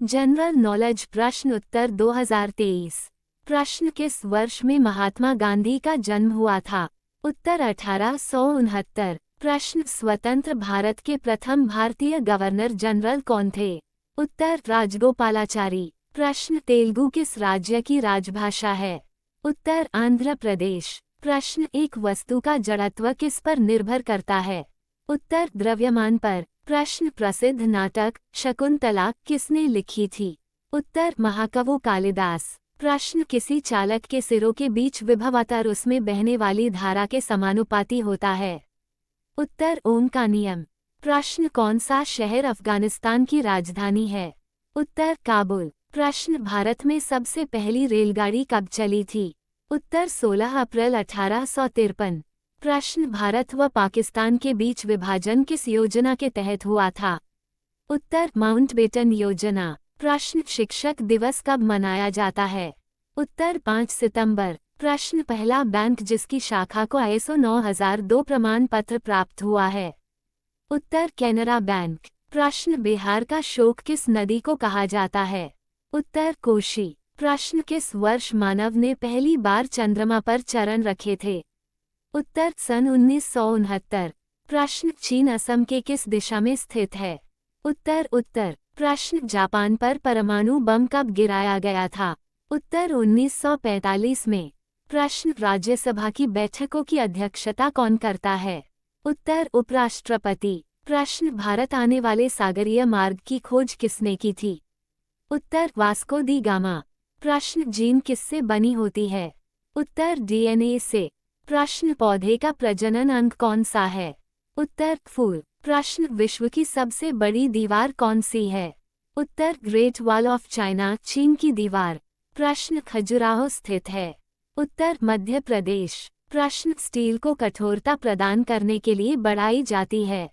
General knowledge प्रश्न उत्तर 2023। प्रश्न किस वर्ष में महात्मा गांधी का जन्म हुआ था? उत्तर 1869। प्रश्न स्वतंत्र भारत के प्रथम भारतीय गवर्नर जनरल कौन थे? उत्तर राजगोपालाचारी। प्रश्न तेलुगु किस राज्य की राजभाषा है? उत्तर आंध्र प्रदेश। प्रश्न एक वस्तु का जड़त्व किस पर निर्भर करता है? उत्तर द्रव्यमान पर। प्रश्न प्रसिद्ध नाटक शकुंतला किसने लिखी थी? उत्तर महाकवि कालिदास। प्रश्न किसी चालक के सिरों के बीच विभवांतर उसमें बहने वाली धारा के समानुपाती होता है? उत्तर ओम का नियम। प्रश्न कौन सा शहर अफगानिस्तान की राजधानी है? उत्तर काबुल। प्रश्न भारत में सबसे पहली रेलगाड़ी कब चली थी? उत्तर 16 अप्रैल 1853। प्रश्न भारत व पाकिस्तान के बीच विभाजन किस योजना के तहत हुआ था? उत्तर माउंटबेटन योजना। प्रश्न शिक्षक दिवस कब मनाया जाता है? उत्तर 5 सितंबर। प्रश्न पहला बैंक जिसकी शाखा को ISO 9002 प्रमाण पत्र प्राप्त हुआ है? उत्तर कैनरा बैंक। प्रश्न बिहार का शोक किस नदी को कहा जाता है? उत्तर कोशी। प्रश्न किस वर्ष मानव ने पहली बार चंद्रमा पर चरण रखे थे? उत्तर सन 1969। प्रश्न चीन असम के किस दिशा में स्थित है? उत्तर उत्तर। प्रश्न जापान पर परमाणु बम कब गिराया गया था? उत्तर 1945 में। प्रश्न राज्यसभा की बैठकों की अध्यक्षता कौन करता है? उत्तर उपराष्ट्रपति। प्रश्न भारत आने वाले सागरीय मार्ग की खोज किसने की थी? उत्तर वास्को दी गामा। प्रश्न जीन किससे बनी होती है? उत्तर DNA से। प्रश्न पौधे का प्रजनन अंग कौन सा है? उत्तर फूल। प्रश्न विश्व की सबसे बड़ी दीवार कौन सी है? उत्तर ग्रेट वॉल ऑफ चाइना चीन की दीवार। प्रश्न खजुराहो स्थित है? उत्तर मध्य प्रदेश। प्रश्न स्टील को कठोरता प्रदान करने के लिए बढ़ाई जाती है?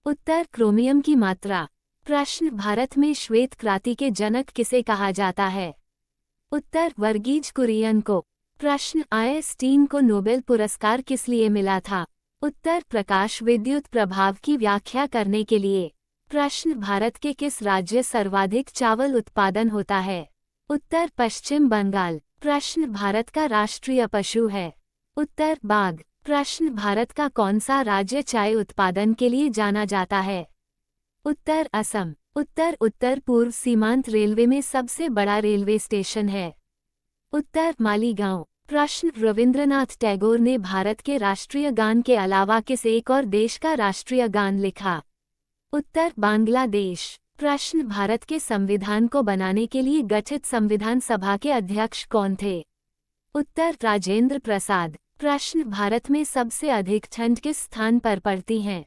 उत्तर क्रोमियम की मात्रा। प्रश्न भारत में श्वेत क्रांति के जनक किसे कहा जाता है? उत्तर वर्गीज कुरियन को। प्रश्न आइंस्टीन को नोबेल पुरस्कार किस लिए मिला था? उत्तर प्रकाश विद्युत प्रभाव की व्याख्या करने के लिए। प्रश्न भारत के किस राज्य सर्वाधिक चावल उत्पादन होता है? उत्तर पश्चिम बंगाल। प्रश्न भारत का राष्ट्रीय पशु है? उत्तर बाघ। प्रश्न भारत का कौन सा राज्य चाय उत्पादन के लिए जाना जाता है? उत्तर असम। उत्तर उत्तर पूर्व सीमांत रेलवे में सबसे बड़ा रेलवे स्टेशन है? उत्तर मालीगांव। प्रश्न रविंद्रनाथ टैगोर ने भारत के राष्ट्रीय गान के अलावा किस एक और देश का राष्ट्रीय गान लिखा? उत्तर बांग्लादेश। प्रश्न भारत के संविधान को बनाने के लिए गठित संविधान सभा के अध्यक्ष कौन थे? उत्तर राजेंद्र प्रसाद। प्रश्न भारत में सबसे अधिक ठंड किस स्थान पर पड़ती है?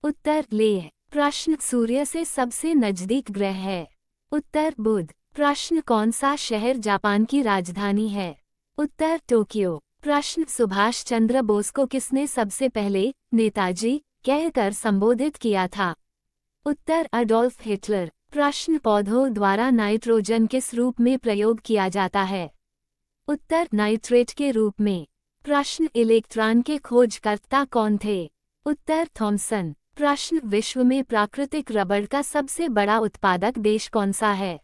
उत्तर लेह। प्रश्न सूर्य से सबसे नजदीक ग्रह है? उत्तर बुध। प्रश्न कौन सा शहर जापान की राजधानी है? उत्तर टोक्यो। प्रश्न सुभाष चंद्र बोस को किसने सबसे पहले नेताजी कहकर संबोधित किया था? उत्तर अडोल्फ हिटलर। प्रश्न पौधों द्वारा नाइट्रोजन किस रूप में प्रयोग किया जाता है? उत्तर नाइट्रेट के रूप में। प्रश्न इलेक्ट्रॉन के खोजकर्ता कौन थे? उत्तर थॉमसन। प्रश्न विश्व में प्राकृतिक रबड़ का सबसे बड़ा उत्पादक देश कौन सा है?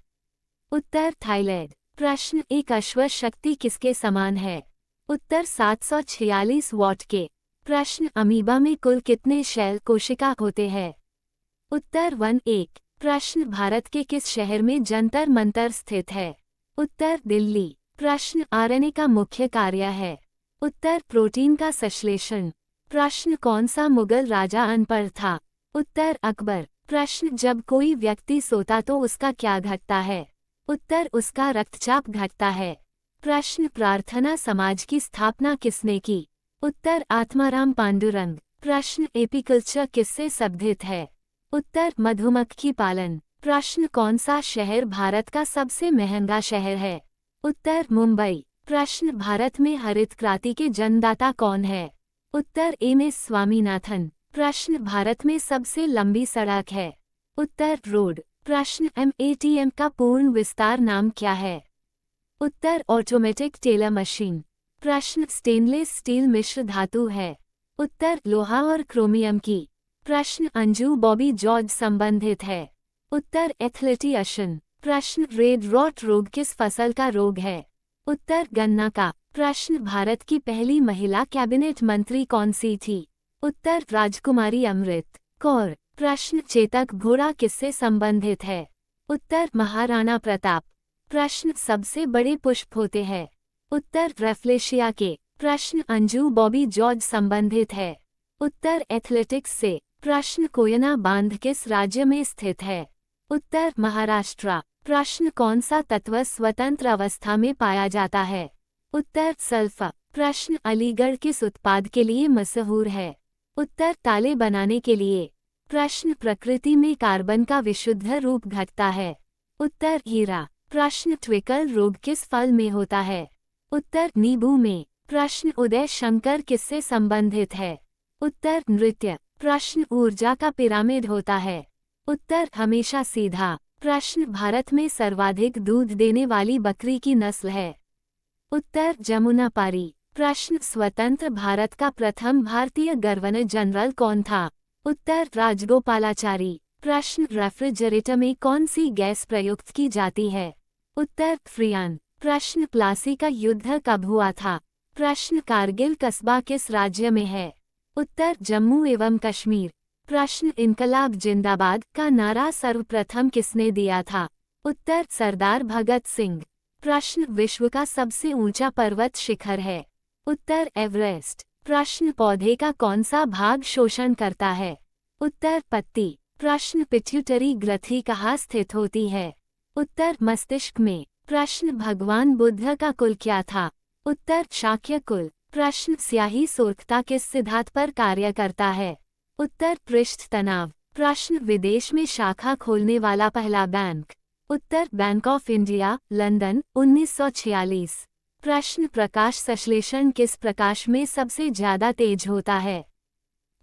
उत्तर थाईलैंड। प्रश्न एक अश्व शक्ति किसके समान है? उत्तर 746 वॉट के। प्रश्न अमीबा में कुल कितने शैल कोशिका होते हैं? उत्तर 1। प्रश्न भारत के किस शहर में जंतर मंतर स्थित है? उत्तर दिल्ली। प्रश्न RNA का मुख्य कार्य है? उत्तर प्रोटीन का संश्लेषण। प्रश्न कौन सा मुगल राजा अनपढ़ था? उत्तर अकबर। प्रश्न जब कोई व्यक्ति सोता तो उसका क्या घटता है? उत्तर उसका रक्तचाप घटता है। प्रश्न प्रार्थना समाज की स्थापना किसने की? उत्तर आत्माराम पांडुरंग। प्रश्न एपीकल्चर किससे संबंधित है? उत्तर मधुमक्खी पालन। प्रश्न कौन सा शहर भारत का सबसे महंगा शहर है? उत्तर मुंबई। प्रश्न भारत में हरित क्रांति के जन्मदाता कौन है? उत्तर MS स्वामीनाथन। प्रश्न भारत में सबसे लंबी सड़क है? उत्तर रोड। प्रश्न MATM का पूर्ण विस्तार नाम क्या है? उत्तर ऑटोमेटिक टेलर मशीन। प्रश्न स्टेनलेस स्टील मिश्र धातु है? उत्तर लोहा और क्रोमियम की। प्रश्न अंजू बॉबी जॉर्ज संबंधित है? उत्तर एथलेटिशियन। प्रश्न रेड रॉट रोग किस फसल का रोग है? उत्तर गन्ना का। प्रश्न भारत की पहली महिला कैबिनेट मंत्री कौन सी थी? उत्तर राजकुमारी अमृत कौर। प्रश्न चेतक घोड़ा किससे संबंधित है? उत्तर महाराणा प्रताप। प्रश्न सबसे बड़े पुष्प होते हैं? उत्तर रेफ्लेशिया के। प्रश्न अंजू बॉबी जॉर्ज संबंधित है? उत्तर एथलेटिक्स से। प्रश्न कोयना बांध किस राज्य में स्थित है? उत्तर महाराष्ट्र। प्रश्न कौन सा तत्व स्वतंत्र अवस्था में पाया जाता है? उत्तर सल्फर। प्रश्न अलीगढ़ किस उत्पाद के लिए मशहूर है? उत्तर ताले बनाने के लिए। प्रश्न प्रकृति में कार्बन का विशुद्ध रूप घटता है? उत्तर हीरा। प्रश्न ट्विकल रोग किस फल में होता है? उत्तर नींबू में। प्रश्न उदय शंकर किससे संबंधित है? उत्तर नृत्य। प्रश्न ऊर्जा का पिरामिड होता है? उत्तर हमेशा सीधा। प्रश्न भारत में सर्वाधिक दूध देने वाली बकरी की नस्ल है? उत्तर जमुनापारी। प्रश्न स्वतंत्र भारत का प्रथम भारतीय गवर्नर जनरल कौन था? उत्तर राजगोपालाचारी। प्रश्न रेफ्रिजरेटर में कौन सी गैस प्रयुक्त की जाती है? उत्तर फ्रियान। प्रश्न प्लासी का युद्ध कब हुआ था? प्रश्न कारगिल कस्बा किस राज्य में है? उत्तर जम्मू एवं कश्मीर। प्रश्न इनकलाब जिंदाबाद का नारा सर्वप्रथम किसने दिया था? उत्तर सरदार भगत सिंह। प्रश्न विश्व का सबसे ऊंचा पर्वत शिखर है? उत्तर एवरेस्ट। प्रश्न पौधे का कौन सा भाग शोषण करता है? उत्तर पत्ती। प्रश्न पिट्यूटरी ग्रंथि कहाँ स्थित होती है? उत्तर मस्तिष्क में। प्रश्न भगवान बुद्ध का कुल क्या था? उत्तर शाक्य कुल। प्रश्न स्याही सोरखता किस सिद्धांत पर कार्य करता है? उत्तर पृष्ठ तनाव। प्रश्न विदेश में शाखा खोलने वाला पहला bank? Uttar bank of India London 1946। प्रश्न प्रकाश संश्लेषण किस प्रकाश में सबसे ज्यादा तेज होता है?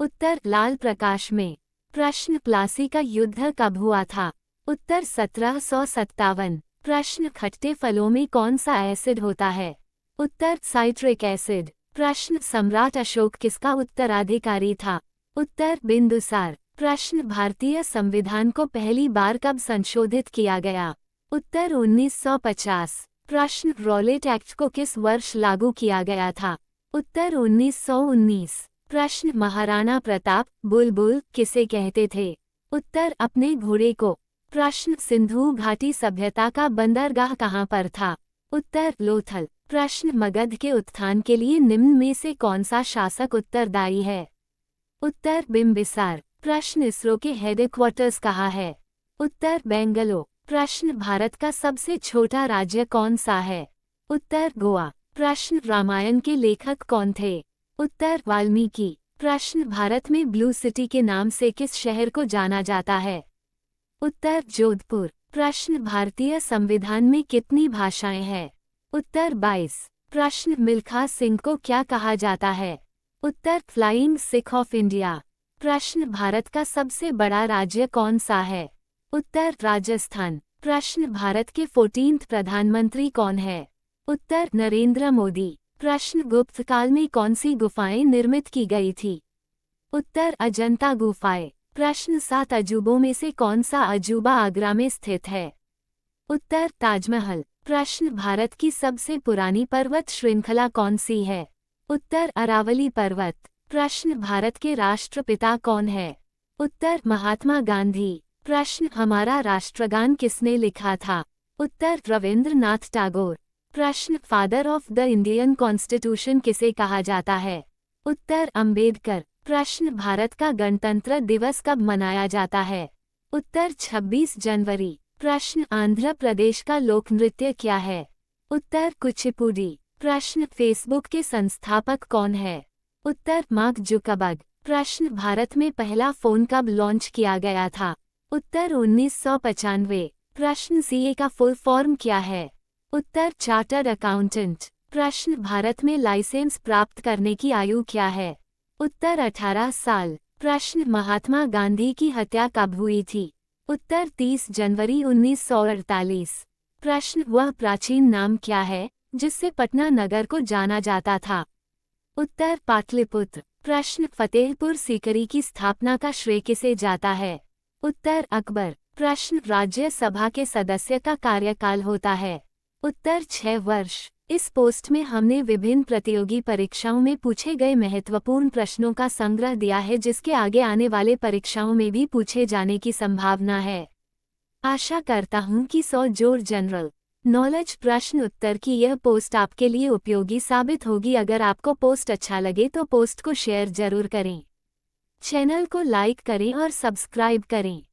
उत्तर लाल प्रकाश में। प्रश्न प्लासी का युद्ध कब हुआ था? उत्तर 1757। प्रश्न खट्टे फलों में कौन सा एसिड होता है? उत्तर साइट्रिक एसिड। प्रश्न सम्राट अशोक किसका उत्तराधिकारी था? उत्तर बिंदुसार। प्रश्न भारतीय संविधान को पहली बार कब संशोधित किया गया? उत्तर 1950। प्रश्न रॉलेट एक्ट को किस वर्ष लागू किया गया था? उत्तर 1919। प्रश्न महाराणा प्रताप बुलबुल किसे कहते थे? उत्तर अपने घोड़े को। प्रश्न सिंधु घाटी सभ्यता का बंदरगाह कहाँ पर था? उत्तर लोथल। प्रश्न मगध के उत्थान के लिए निम्न में से कौन सा शासक उत्तरदायी है? उत्तर बिंबिसार। प्रश्न इसरो के हेडक्वार्टर्स कहाँ है? उत्तर बेंगलो। प्रश्न भारत का सबसे छोटा राज्य कौन सा है? उत्तर गोवा। प्रश्न रामायण के लेखक कौन थे? उत्तर वाल्मीकि। प्रश्न भारत में ब्लू सिटी के नाम से किस शहर को जाना जाता है? उत्तर जोधपुर। प्रश्न भारतीय संविधान में कितनी भाषाएं हैं? उत्तर 22। प्रश्न मिल्खा सिंह को क्या कहा जाता है? उत्तर फ्लाइंग सिख ऑफ इंडिया। प्रश्न भारत का सबसे बड़ा राज्य कौन सा है? उत्तर राजस्थान। प्रश्न भारत के 14th प्रधानमंत्री कौन है? उत्तर नरेंद्र मोदी। प्रश्न गुप्त काल में कौन सी गुफाएं निर्मित की गई थी? उत्तर अजंता गुफाएं। प्रश्न 7 अजूबों में से कौन सा अजूबा आगरा में स्थित है? उत्तर ताजमहल। प्रश्न भारत की सबसे पुरानी पर्वत श्रृंखला कौन सी है? उत्तर अरावली पर्वत। प्रश्न भारत के राष्ट्रपिता कौन है? उत्तर महात्मा गांधी। प्रश्न हमारा राष्ट्रगान किसने लिखा था? उत्तर रविंद्रनाथ टैगोर। प्रश्न father of the Indian constitution किसे कहा जाता है? उत्तर अंबेडकर। प्रश्न भारत का गणतंत्र दिवस कब मनाया जाता है? उत्तर 26 जनवरी। प्रश्न आंध्र प्रदेश का लोक नृत्य क्या है? उत्तर कुचिपुड़ी। प्रश्न फेसबुक के संस्थापक कौन है? उत्तर मार्क जुकरबर्ग। प्रश्न भारत में पहला फोन कब लॉन्च किया गया था? उत्तर 1995। प्रश्न सीए का फुल फॉर्म क्या है? उत्तर चार्टर्ड अकाउंटेंट। प्रश्न भारत में लाइसेंस प्राप्त करने की आयु क्या है? उत्तर 18 साल। प्रश्न महात्मा गांधी की हत्या कब हुई थी? उत्तर 30 जनवरी 1948। प्रश्न वह प्राचीन नाम क्या है जिससे पटना नगर को जाना जाता था? उत्तर पाटलिपुत्र। प्रश्न फतेहपुर सीकरी की स्थापना का श्रेय किसे जाता है? उत्तर अकबर। प्रश्न राज्यसभा के सदस्य का कार्यकाल होता है। उत्तर 6 वर्ष। इस पोस्ट में हमने विभिन्न प्रतियोगी परीक्षाओं में पूछे गए महत्वपूर्ण प्रश्नों का संग्रह दिया है जिसके आगे आने वाले परीक्षाओं में भी पूछे जाने की संभावना है। आशा करता हूं कि 100 जोड़ जनरल नॉलेज प्रश्न उत्तर की यह पोस्ट आपके लिए उपयोगी साबित होगी। अगर आपको पोस्ट अच्छा लगे तो पोस्ट को शेयर जरूर करें। चैनल को लाइक करें और सब्सक्राइब करें।